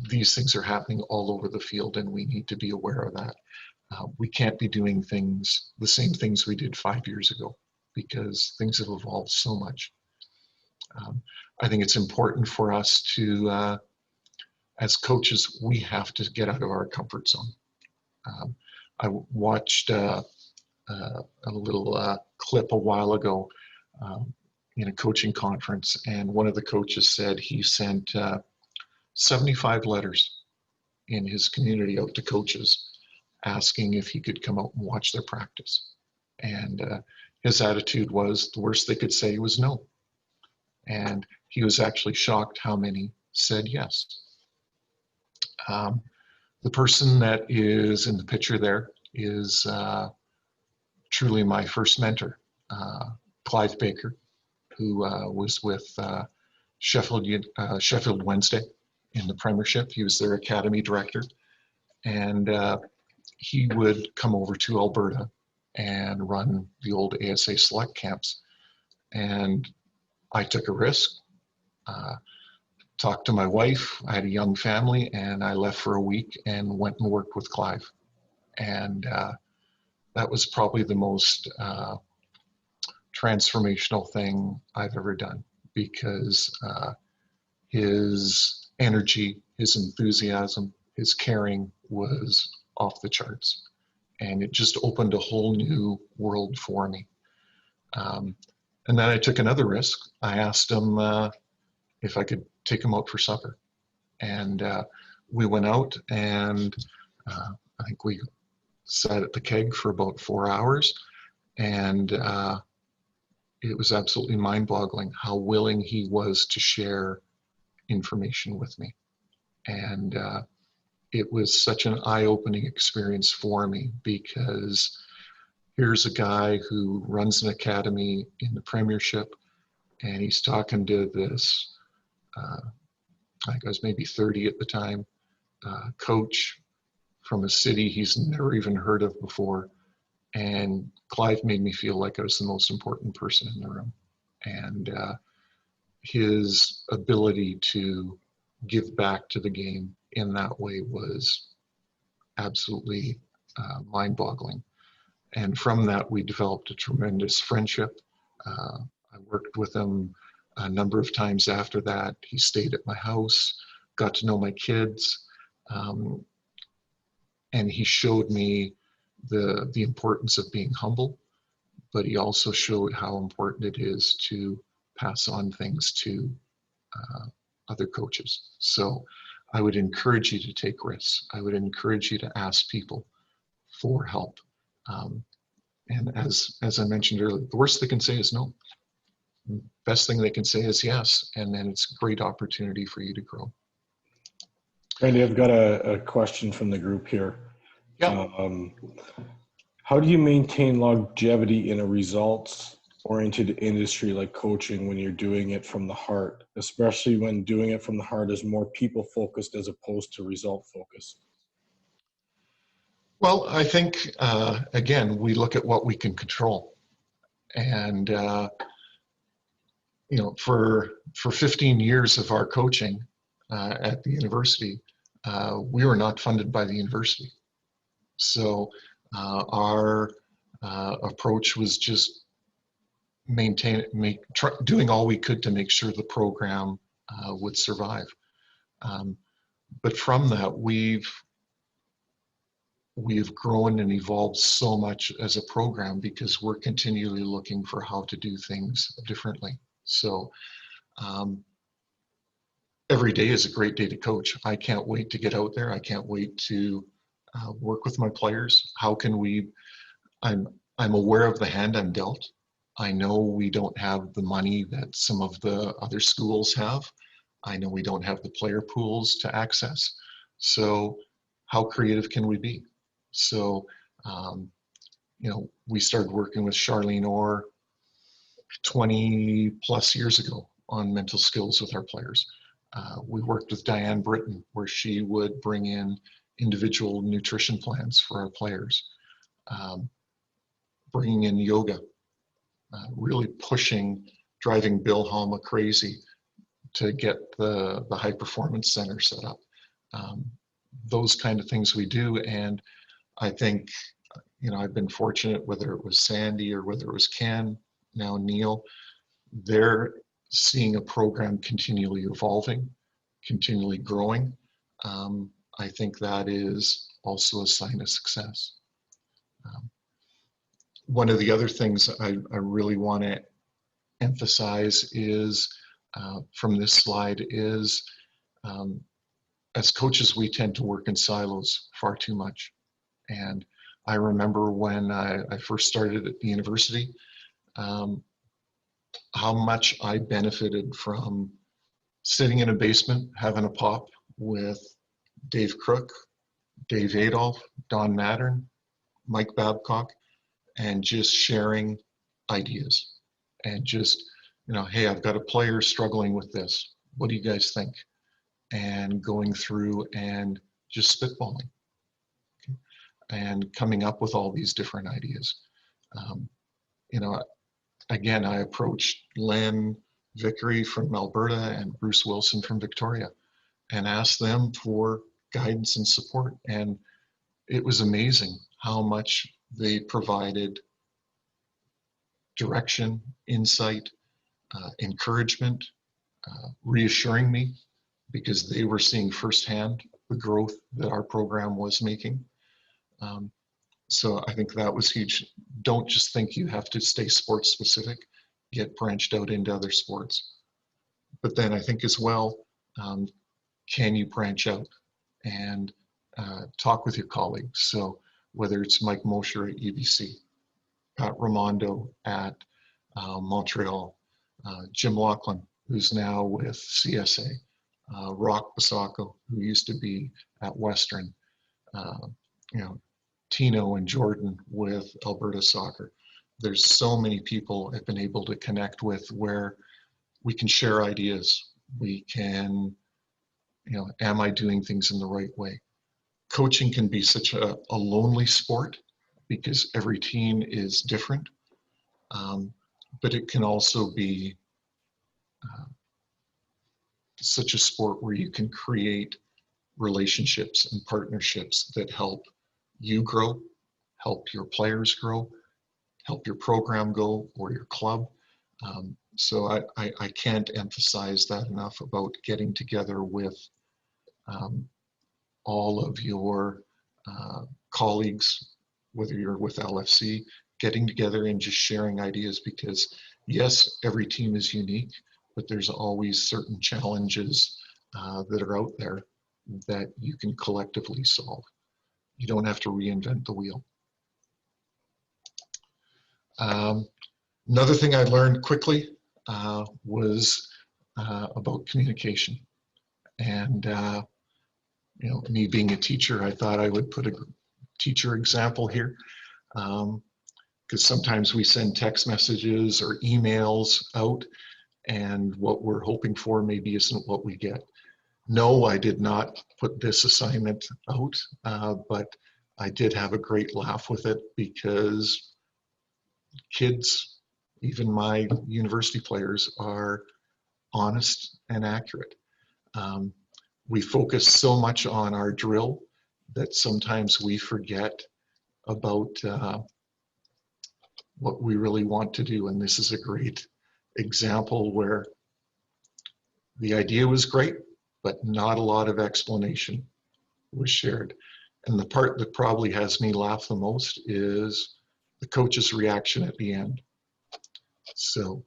S1: These things are happening all over the field and we need to be aware of that. We can't be doing the same things we did 5 years ago because things have evolved so much. I think it's important for us to, as coaches, we have to get out of our comfort zone. I watched a little clip a while ago in a coaching conference, and one of the coaches said he sent 75 letters in his community out to coaches asking if he could come out and watch their practice. And his attitude was the worst they could say was no. And he was actually shocked how many said yes. The person that is in the picture there is truly my first mentor, Clive Baker, who was with Sheffield Wednesday in the Premiership. He was their academy director. And he would come over to Alberta and run the old ASA select camps. And I took a risk, talked to my wife. I had a young family and I left for a week and went and worked with Clive. And that was probably the most transformational thing I've ever done, because his energy, his enthusiasm, his caring was off the charts. And it just opened a whole new world for me. And then I took another risk. I asked him if I could take him out for supper. And we went out and I think we sat at the keg for about 4 hours. And it was absolutely mind-boggling how willing he was to share information with me. And it was such an eye-opening experience for me, because here's a guy who runs an academy in the Premiership, and he's talking to this, I think I was maybe 30 at the time, coach from a city he's never even heard of before. And Clive made me feel like I was the most important person in the room. And his ability to give back to the game in that way was absolutely mind-boggling. And from that, we developed a tremendous friendship. I worked with him a number of times after that. He stayed at my house, got to know my kids, and he showed me the importance of being humble, but he also showed how important it is to pass on things to other coaches. So I would encourage you to take risks. I would encourage you to ask people for help. And as I mentioned earlier, the worst they can say is no. Best thing they can say is yes, and then it's a great opportunity for you to grow.
S2: Randy, I've got a question from the group here.
S1: Yeah.
S2: How do you maintain longevity in a results-oriented industry like coaching when you're doing it from the heart, especially when doing it from the heart is more people-focused as opposed to result-focused?
S1: Well, I think, again, we look at what we can control. And, you know, for 15 years of our coaching at the university, we were not funded by the university. So our approach was just doing all we could to make sure the program would survive. But from that, we've grown and evolved so much as a program because we're continually looking for how to do things differently. So every day is a great day to coach. I can't wait to get out there. I can't wait to work with my players. How can we, I'm aware of the hand I'm dealt. I know we don't have the money that some of the other schools have. I know we don't have the player pools to access. So how creative can we be? So, you know, we started working with Charlene Orr 20 plus years ago on mental skills with our players. We worked with Diane Britton where she would bring in individual nutrition plans for our players. Bringing in yoga, really pushing, driving Bill Halma crazy to get the high performance center set up. Those kind of things we do. And I think, you know, I've been fortunate, whether it was Sandy or whether it was Ken, now Neil, they're seeing a program continually evolving, continually growing. I think that is also a sign of success. One of the other things I really want to emphasize is, from this slide is, as coaches, we tend to work in silos far too much. And I remember when I first started at the university, how much I benefited from sitting in a basement, having a pop with Dave Crook, Dave Adolph, Don Mattern, Mike Babcock, and just sharing ideas and just, you know, hey, I've got a player struggling with this. What do you guys think? And going through and just spitballing, okay, and coming up with all these different ideas. You know, again, I approached Len Vickery from Alberta and Bruce Wilson from Victoria and asked them for guidance and support. And it was amazing how much they provided direction, insight, encouragement, reassuring me, because they were seeing firsthand the growth that our program was making. So I think that was huge. Don't just think you have to stay sports specific, get branched out into other sports. But then I think as well, can you branch out and talk with your colleagues? So whether it's Mike Mosher at UBC, Pat Raimondo at Montreal, Jim Laughlin, who's now with CSA, Rock Basacco, who used to be at Western, you know, Tino and Jordan with Alberta Soccer. There's so many people I've been able to connect with where we can share ideas. We can, you know, am I doing things in the right way? Coaching can be such a lonely sport because every team is different, but it can also be such a sport where you can create relationships and partnerships that help you grow, help your players grow, help your program go or your club. So I can't emphasize that enough about getting together with all of your colleagues, whether you're with LFC, getting together and just sharing ideas, because yes, every team is unique, but there's always certain challenges that are out there that you can collectively solve. You don't have to reinvent the wheel. Another thing I learned quickly was about communication. And you know, me being a teacher, I thought I would put a teacher example here, because sometimes we send text messages or emails out, and what we're hoping for maybe isn't what we get. No, I did not put this assignment out, but I did have a great laugh with it, because kids, even my university players, are honest and accurate. We focus so much on our drill that sometimes we forget about what we really want to do. And this is a great example where the idea was great, but not a lot of explanation was shared. And the part that probably has me laugh the most is the coach's reaction at the end. So,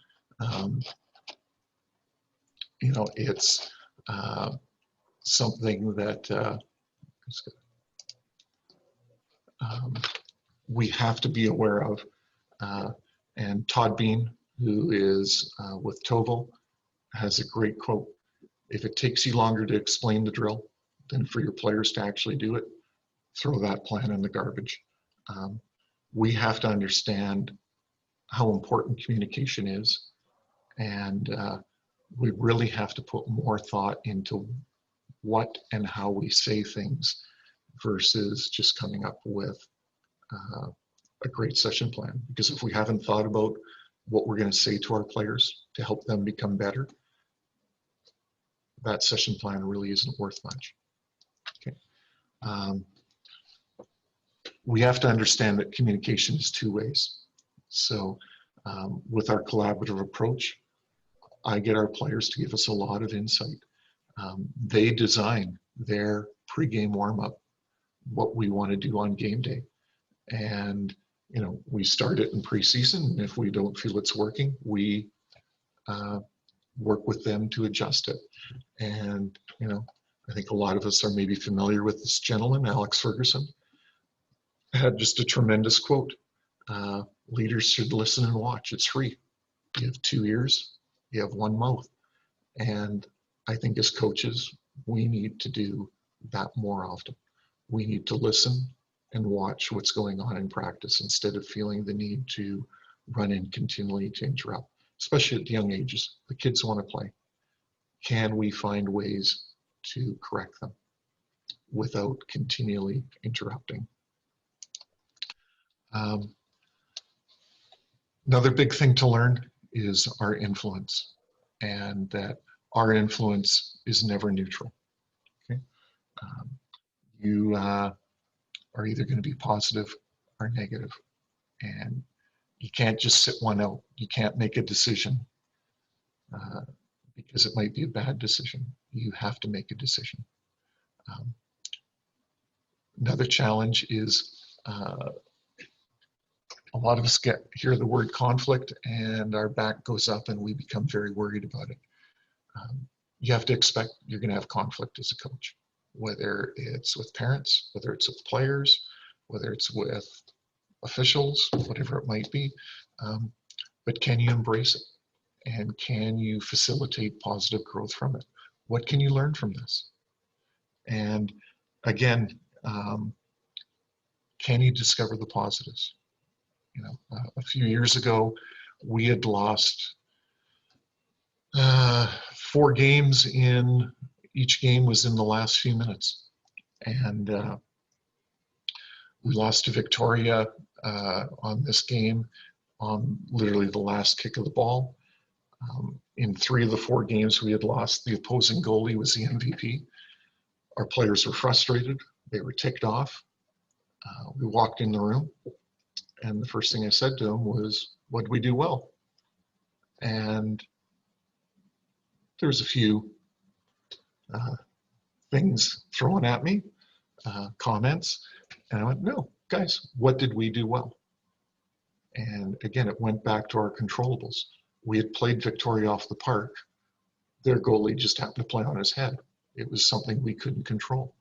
S1: you know, it's something that we have to be aware of. And Todd Bean, who is with Tovo, has a great quote: "If it takes you longer to explain the drill than for your players to actually do it, throw that plan in the garbage." We have to understand how important communication is, and we really have to put more thought into what and how we say things versus just coming up with a great session plan. Because if we haven't thought about what we're going to say to our players to help them become better, that session plan really isn't worth much. Okay. We have to understand that communication is two ways. So with our collaborative approach, I get our players to give us a lot of insight. They design their pregame warm-up, what we want to do on game day. And, you know, we start it in preseason, and if we don't feel it's working, we work with them to adjust it. And, you know, I think a lot of us are maybe familiar with this gentleman, Alex Ferguson, had just a tremendous quote: leaders should listen and watch. It's free. You have 2 ears, you have 1 mouth. And I think as coaches, we need to do that more often. We need to listen and watch what's going on in practice instead of feeling the need to run in continually to interrupt, especially at the young ages. The kids want to play. Can we find ways to correct them without continually interrupting? Another big thing to learn is our influence, and that our influence is never neutral. Okay? You are either going to be positive or negative, and you can't just sit one out. You can't make a decision because it might be a bad decision. You have to make a decision. Another challenge is a lot of us hear the word conflict and our back goes up and we become very worried about it. You have to expect you're going to have conflict as a coach, whether it's with parents, whether it's with players, whether it's with officials, whatever it might be. But can you embrace it? And can you facilitate positive growth from it? What can you learn from this? And again, can you discover the positives? You know, a few years ago, we had lost 4 games in, each game was in the last few minutes. And we lost to Victoria on this game on literally the last kick of the ball. In 3 of the 4 games we had lost, the opposing goalie was the MVP. Our players were frustrated. They were ticked off. We walked in the room, and the first thing I said to them was, "What did we do well?" And there's a few things thrown at me, comments, and I went, "No, guys, what did we do well?" And again, it went back to our controllables. We had played Victoria off the park. Their goalie just happened to play on his head. It was something we couldn't control.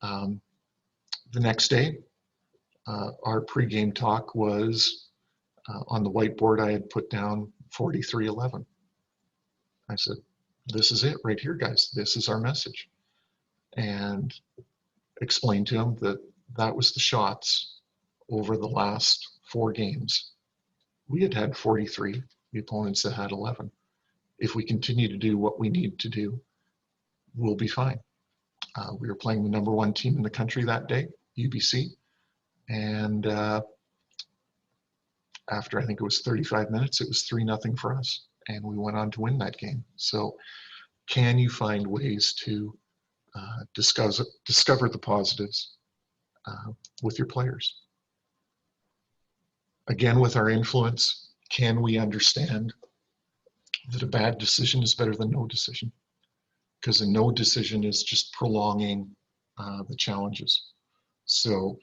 S1: The next day, our pregame talk was on the whiteboard. I had put down 43-11. I said, "This is it right here, guys. This is our message." And explained to them that that was the shots over the last 4 games. We had had 43. The opponents had had 11. If we continue to do what we need to do, we'll be fine. We were playing the #1 team in the country that day, UBC. And after I think it was 35 minutes, it was 3-0 for us. And we went on to win that game. So can you find ways to discover the positives with your players? Again, with our influence, can we understand that a bad decision is better than no decision? Because a no decision is just prolonging the challenges. So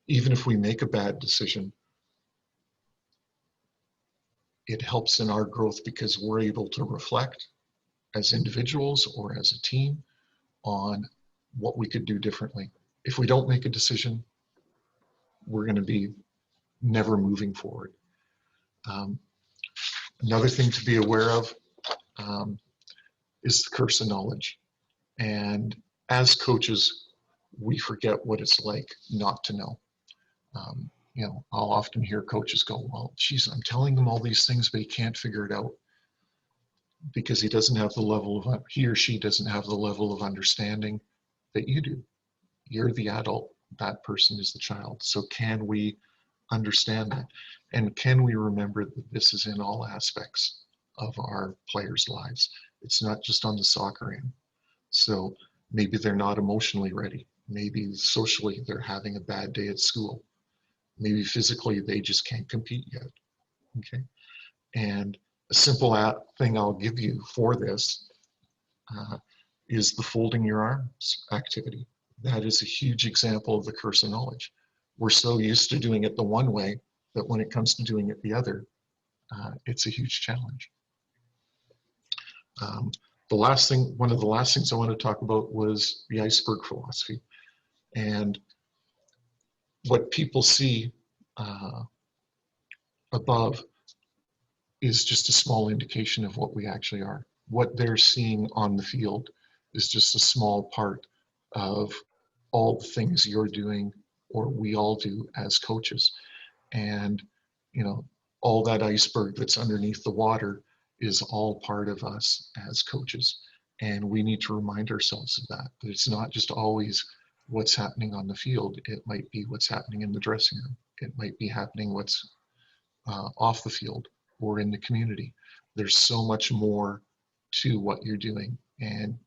S1: even if we make a bad decision, it helps in our growth because we're able to reflect as individuals or as a team on what we could do differently. If we don't make a decision, we're going to be never moving forward. Another thing to be aware of is the curse of knowledge. And as coaches, we forget what it's like not to know. You know, I'll often hear coaches go, "Well, geez, I'm telling him all these things, but he can't figure it out," because he doesn't have the level of, he or she doesn't have the level of understanding that you do. You're the adult, that person is the child. So can we understand that? And can we remember that this is in all aspects of our players' lives? It's not just on the soccer end. So maybe they're not emotionally ready. Maybe socially they're having a bad day at school. Maybe physically they just can't compete yet. Okay. And a simple thing I'll give you for this is the folding your arms activity. That is a huge example of the curse of knowledge. We're so used to doing it the one way that when it comes to doing it the other, it's a huge challenge. One of the last things I want to talk about was the iceberg philosophy. And what people see above is just a small indication of what we actually are. What they're seeing on the field is just a small part of all the things you're doing or we all do as coaches. And, you know, all that iceberg that's underneath the water is all part of us as coaches. And we need to remind ourselves of that it's not just always what's happening on the field. It might be what's happening in the dressing room. It might be happening what's off the field or in the community. There's so much more to what you're doing, and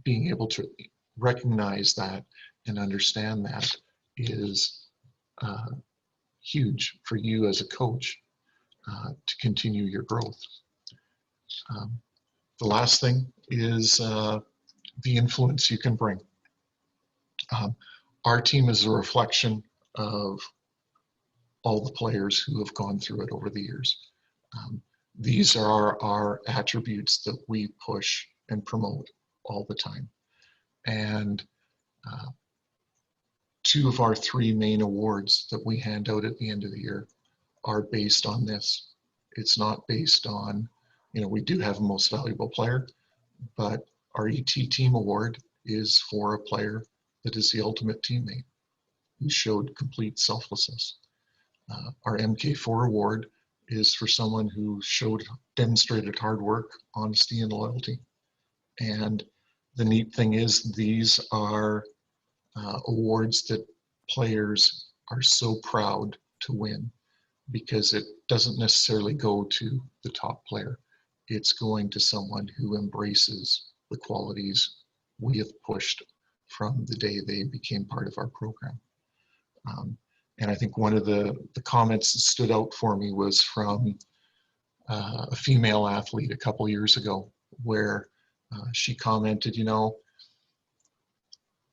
S1: being able to recognize that and understand that is huge for you as a coach to continue your growth. The last thing is the influence you can bring. Our team is a reflection of all the players who have gone through it over the years. These are our attributes that we push and promote all the time. And 2 of our 3 main awards that we hand out at the end of the year are based on this. It's not based on, you know, we do have a most valuable player, but our ET team award is for a player that is the ultimate teammate who showed complete selflessness. Our MK4 award is for someone who demonstrated hard work, honesty, and loyalty. And the neat thing is these are awards that players are so proud to win, because it doesn't necessarily go to the top player. It's going to someone who embraces the qualities we have pushed from the day they became part of our program. And I think one of the comments that stood out for me was from a female athlete a couple years ago, where she commented, you know,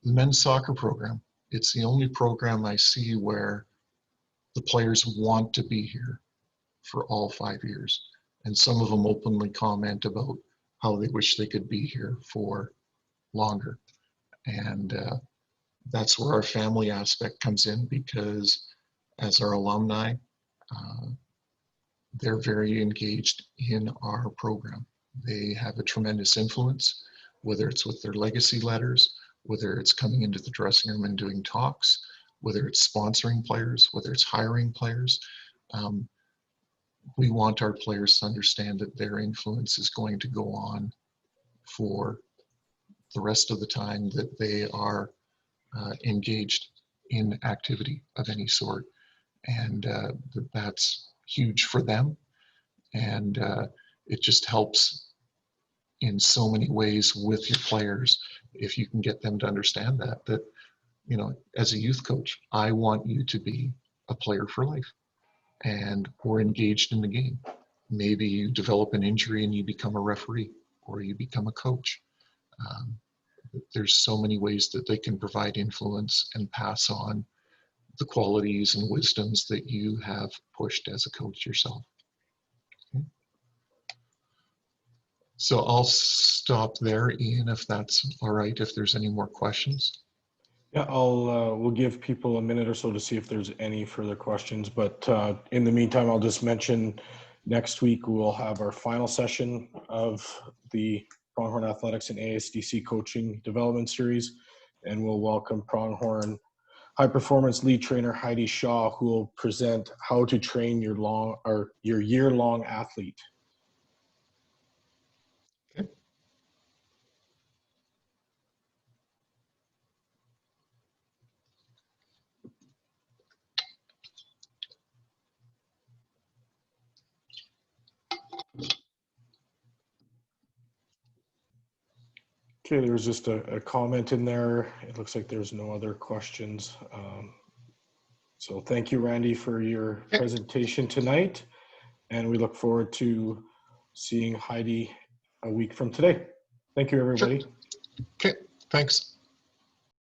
S1: the men's soccer program, it's the only program I see where the players want to be here for all 5 years. And some of them openly comment about how they wish they could be here for longer. And that's where our family aspect comes in, because as our alumni, they're very engaged in our program. They have a tremendous influence, whether it's with their legacy letters, whether it's coming into the dressing room and doing talks, whether it's sponsoring players, whether it's hiring players. We want our players to understand that their influence is going to go on for the rest of the time that they are engaged in activity of any sort. And that's huge for them. And it just helps in so many ways with your players if you can get them to understand that, you know, as a youth coach, I want you to be a player for life and or engaged in the game. Maybe you develop an injury and you become a referee, or you become a coach. There's so many ways that they can provide influence and pass on the qualities and wisdoms that you have pushed as a coach yourself. Okay. So I'll stop there, Ian, if that's all right, if there's any more questions.
S2: Yeah, we'll give people a minute or so to see if there's any further questions. But in the meantime, I'll just mention next week we'll have our final session of the Pronghorn Athletics and ASDC Coaching Development Series, and we'll welcome Pronghorn High Performance Lead Trainer Heidi Shaw, who will present how to train your year-long athlete. Okay, there was just a comment in there. It looks like there's no other questions. So thank you, Randy, for your presentation tonight. And we look forward to seeing Heidi a week from today. Thank you, everybody.
S1: Sure. Okay, thanks.